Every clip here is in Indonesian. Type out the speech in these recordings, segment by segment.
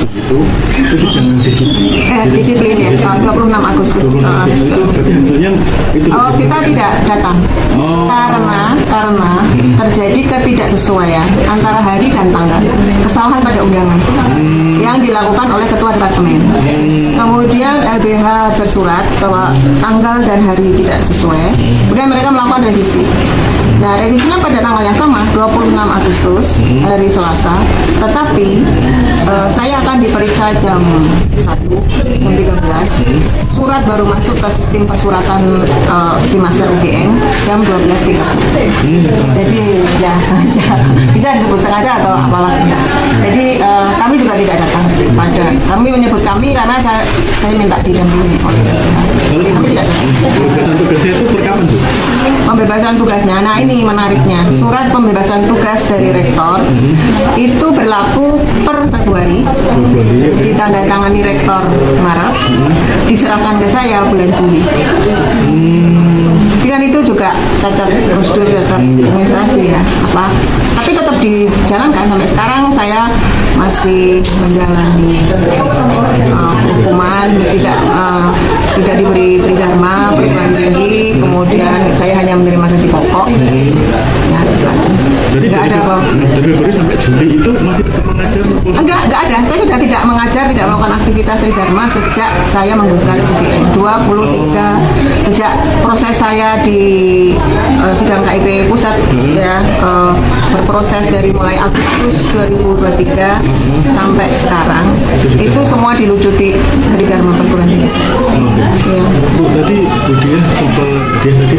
begitu itu sidang disiplin. Disiplin ya, 26 Agustus. Itu berarti hasilnya itu. Oh, kita tidak datang karena terjadi ketidaksesuaian antara hari dan tanggal, kesalahan pada undangan yang dilakukan oleh ketua departemen. Kemudian LBH bersurat bahwa tanggal dan hari tidak sesuai. Kemudian mereka melakukan revisi. Nah, revisinya pada tanggal yang sama, 26 Agustus, hari Selasa. Tetapi saya akan diperiksa jam 1, jam 13. Surat baru masuk ke sistem persuratan si Master UGM jam 12.30. Jadi ya sengaja, bisa disebut sengaja atau apalah. Jadi kami juga tidak datang pada. Kami menyebut kami karena saya minta didampingi oleh Kalau kami tidak datang. pembebasan tugasnya itu per kapan tuh? Pembebasan tugasnya, nah ini menariknya, surat pembebasan tugas dari rektor itu berlaku per Februari, ditandatangani rektor Maret, diserahkan ke saya bulan Juli. Kan itu juga cacat prosedur, cacat administrasi ya, tapi tetap dijalankan sampai sekarang. Saya masih menjalani hukuman, tidak diberi tridharma perguruan tinggi, kemudian saya hanya menerima gaji pokok. Ya, itu aja. Jadi nggak ada kok. dari Februari sampai Juli itu masih tetap mengajar? Enggak ada. Saya sudah tidak mengajar, tidak melakukan aktivitas tridharma sejak saya menggugat UGM 23. Sejak proses saya di sidang KIP pusat ya, berproses dari mulai Agustus 2023 sampai sekarang, itu semua dilucuti tridharma perguruan tinggi. Ya. Bu, tadi dia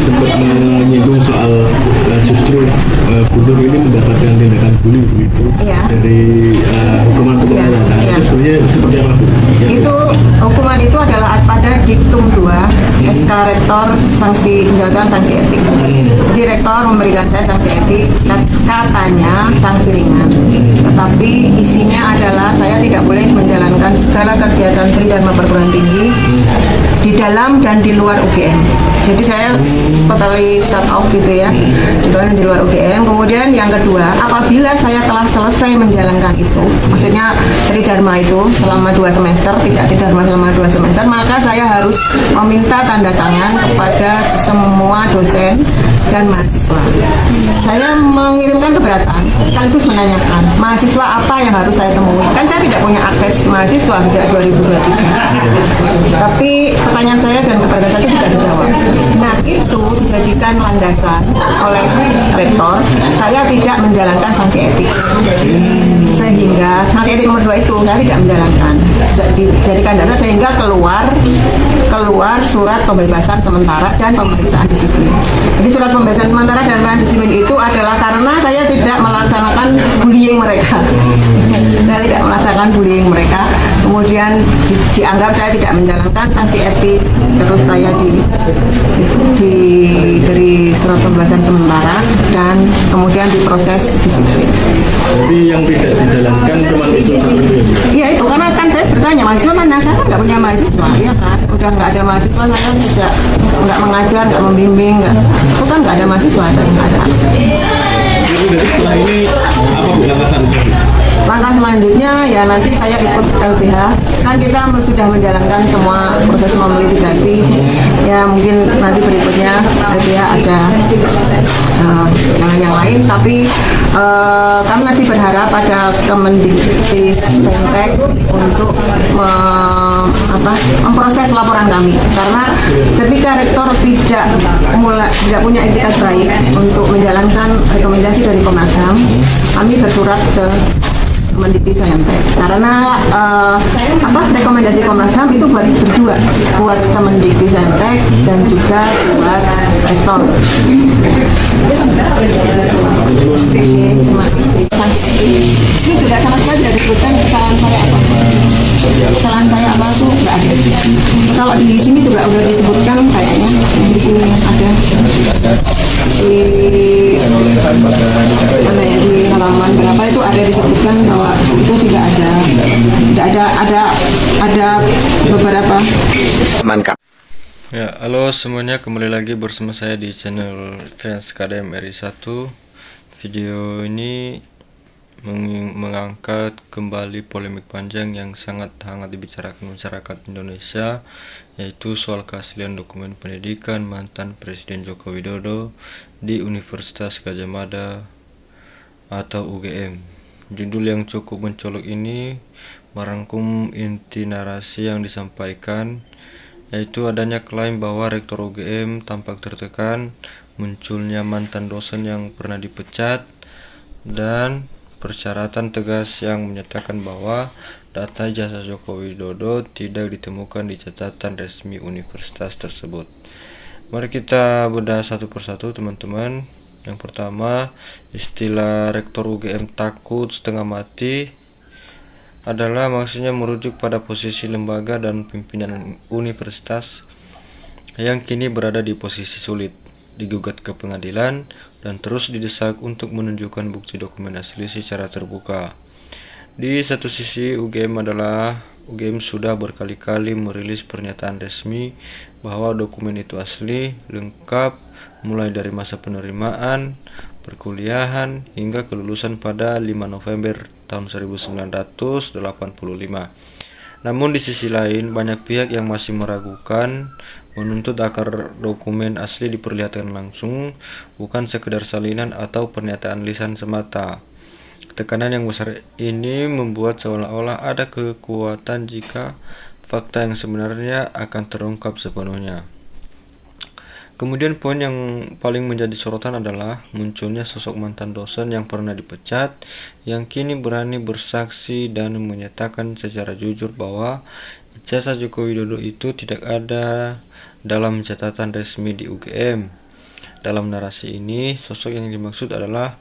sempat menyinggung soal justru gubernur ini mendapatkan tindakan bully begitu dari hukuman pemecatan. Itu sebenarnya seperti apa, Bu? Itu hukuman itu adalah pada diktum 2 SK Rektor sanksi penjatuhan sanksi etik. Jadi rektor memberikan saya sanksi etik, katanya sanksi ringan, tetapi isinya adalah saya tidak boleh menjalankan segala kegiatan tridharma perguruan tinggi di dalam dan di luar UGM. Jadi saya totally shut off gitu ya, di dalam dan di luar UGM. Kemudian yang kedua, apabila saya telah selesai menjalankan itu, maksudnya tridharma itu selama 2 semester, tidak tridharma selama 2 semester, maka saya harus meminta tanda tangan kepada semua dosen dan mahasiswa. Saya mengirimkan keberatan, sekaligus menanyakan mahasiswa apa yang harus saya temui. Kan saya tidak punya akses mahasiswa sejak 2023. Tapi pertanyaan saya dan keberatan saya itu tidak dijawab. Nah, itu dijadikan landasan oleh rektor saya tidak menjalankan sanksi etik. Sehingga sanksi etik nomor 2 itu saya tidak menjalankan. Dijadikan dasar sehingga keluar surat pembebasan sementara dan pemeriksaan disiplin. Jadi surat pembebasan sementara dan pemeriksaan disiplin itu adalah karena saya tidak melaksanakan bullying mereka. Saya tidak melaksanakan bullying mereka. Kemudian dianggap saya tidak menjalankan sanksi etik, terus saya diberi surat pembebasan sementara dan kemudian diproses disiplin. Jadi yang tidak dijalankan cuma itu satu ya? Iya itu, karena kan saya bertanya mahasiswa mana, saya kan nggak punya mahasiswa, ya kan, udah nggak ada mahasiswa, saya tidak nggak mengajar, nggak membimbing, itu kan nggak ada mahasiswa, saya nggak ada akses. Jadi setelah ini apa Bu langkah selanjutnya? Langkah selanjutnya ya nanti saya ikut LBH, kan kita sudah menjalankan semua proses melitigasi ya, mungkin nanti berikutnya LBH ada yang lain, tapi kami masih berharap pada Kemendikbudristek untuk memproses laporan kami, karena ketika rektor tidak punya etikat baik untuk menjalankan rekomendasi dari Komnas HAM, kami bersurat ke Kemendikbudristek karena rekomendasi Komnas HAM itu berdua, buat Kemendikbudristek dan juga buat rektor. Terima kasih. Ini juga sama sekali tidak disebutkan kesalahan saya apa. Kesalahan saya apa tuh nggak ada. Kalau di sini juga udah disebutkan kayaknya, di sini ada di halaman berapa itu ada disebutkan bahwa itu tidak ada beberapa. Mantap. Ya, halo semuanya, kembali lagi bersama saya di channel Fans KDM RI1. Video ini mengangkat kembali polemik panjang yang sangat hangat dibicarakan masyarakat Indonesia, yaitu soal keaslian dokumen pendidikan mantan Presiden Joko Widodo di Universitas Gadjah Mada atau UGM. Judul yang cukup mencolok ini merangkum inti narasi yang disampaikan, yaitu adanya klaim bahwa Rektor UGM tampak tertekan, munculnya mantan dosen yang pernah dipecat, dan persyaratan tegas yang menyatakan bahwa data ijazah Joko Widodo tidak ditemukan di catatan resmi universitas tersebut. Mari kita bedah satu persatu, teman-teman. Yang pertama, istilah Rektor UGM takut setengah mati adalah maksudnya merujuk pada posisi lembaga dan pimpinan universitas yang kini berada di posisi sulit, digugat ke pengadilan, dan terus didesak untuk menunjukkan bukti dokumen asli secara terbuka. Di satu sisi, UGM sudah berkali-kali merilis pernyataan resmi bahwa dokumen itu asli, lengkap, mulai dari masa penerimaan, perkuliahan, hingga kelulusan pada 5 November tahun 1985. Namun di sisi lain, banyak pihak yang masih meragukan, menuntut agar dokumen asli diperlihatkan langsung, bukan sekedar salinan atau pernyataan lisan semata. Tekanan yang besar ini membuat seolah-olah ada kekuatan jika fakta yang sebenarnya akan terungkap sepenuhnya. Kemudian poin yang paling menjadi sorotan adalah munculnya sosok mantan dosen yang pernah dipecat, yang kini berani bersaksi dan menyatakan secara jujur bahwa ijazah Joko Widodo itu tidak ada dalam catatan resmi di UGM. Dalam narasi ini, sosok yang dimaksud adalah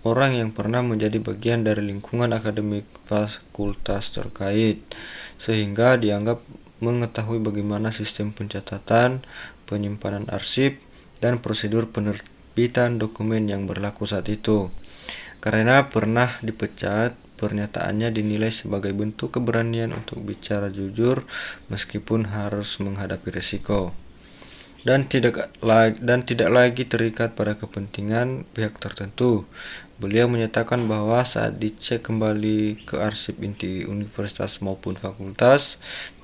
orang yang pernah menjadi bagian dari lingkungan akademik fakultas terkait, sehingga dianggap mengetahui bagaimana sistem pencatatan, penyimpanan arsip, dan prosedur penerbitan dokumen yang berlaku saat itu. Karena pernah dipecat, pernyataannya dinilai sebagai bentuk keberanian untuk bicara jujur meskipun harus menghadapi resiko, dan tidak lagi terikat pada kepentingan pihak tertentu. Beliau menyatakan bahwa saat dicek kembali ke arsip inti universitas maupun fakultas,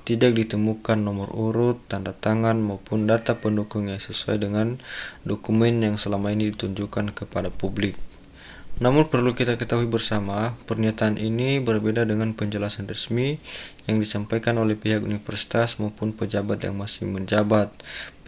tidak ditemukan nomor urut, tanda tangan, maupun data pendukung yang sesuai dengan dokumen yang selama ini ditunjukkan kepada publik. Namun perlu kita ketahui bersama, pernyataan ini berbeda dengan penjelasan resmi yang disampaikan oleh pihak universitas maupun pejabat yang masih menjabat.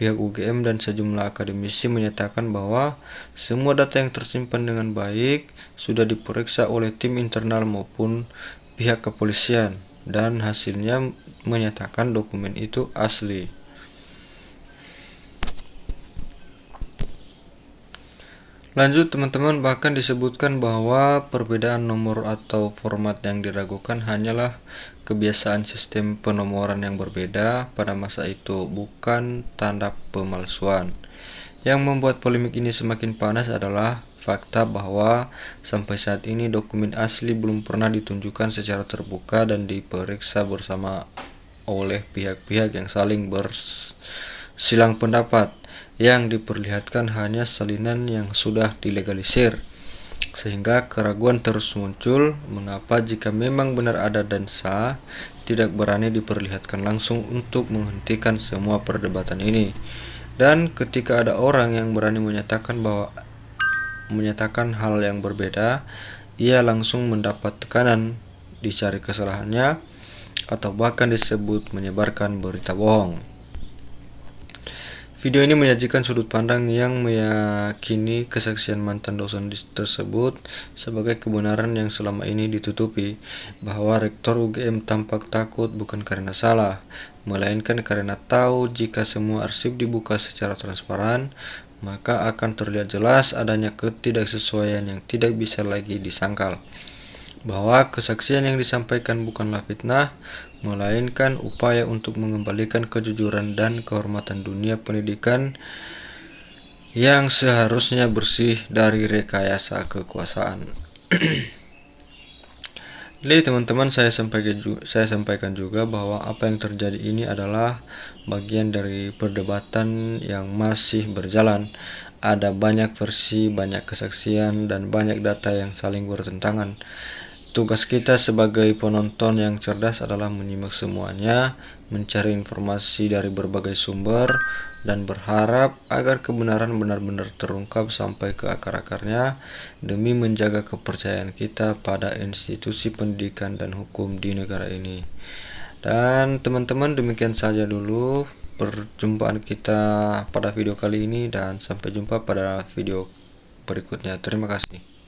Pihak UGM dan sejumlah akademisi menyatakan bahwa semua data yang tersimpan dengan baik sudah diperiksa oleh tim internal maupun pihak kepolisian, dan hasilnya menyatakan dokumen itu asli. Lanjut teman-teman, bahkan disebutkan bahwa perbedaan nomor atau format yang diragukan hanyalah kebiasaan sistem penomoran yang berbeda pada masa itu, bukan tanda pemalsuan. Yang membuat polemik ini semakin panas adalah fakta bahwa sampai saat ini dokumen asli belum pernah ditunjukkan secara terbuka dan diperiksa bersama oleh pihak-pihak yang saling bersilang pendapat. Yang diperlihatkan hanya salinan yang sudah dilegalisir, sehingga keraguan terus muncul mengapa jika memang benar ada dan sah, tidak berani diperlihatkan langsung untuk menghentikan semua perdebatan ini. Dan ketika ada orang yang berani menyatakan hal yang berbeda, ia langsung mendapat tekanan, dicari kesalahannya, atau bahkan disebut menyebarkan berita bohong. Video ini menyajikan sudut pandang yang meyakini kesaksian mantan dosen tersebut sebagai kebenaran yang selama ini ditutupi, bahwa Rektor UGM tampak takut bukan karena salah, melainkan karena tahu jika semua arsip dibuka secara transparan, maka akan terlihat jelas adanya ketidaksesuaian yang tidak bisa lagi disangkal, bahwa kesaksian yang disampaikan bukanlah fitnah, melainkan upaya untuk mengembalikan kejujuran dan kehormatan dunia pendidikan yang seharusnya bersih dari rekayasa kekuasaan. Jadi teman-teman, saya sampaikan juga bahwa apa yang terjadi ini adalah bagian dari perdebatan yang masih berjalan. Ada banyak versi, banyak kesaksian, dan banyak data yang saling bertentangan. Tugas kita sebagai penonton yang cerdas adalah menyimak semuanya, mencari informasi dari berbagai sumber, dan berharap agar kebenaran benar-benar terungkap sampai ke akar-akarnya demi menjaga kepercayaan kita pada institusi pendidikan dan hukum di negara ini. Dan teman-teman, demikian saja dulu perjumpaan kita pada video kali ini, dan sampai jumpa pada video berikutnya. Terima kasih.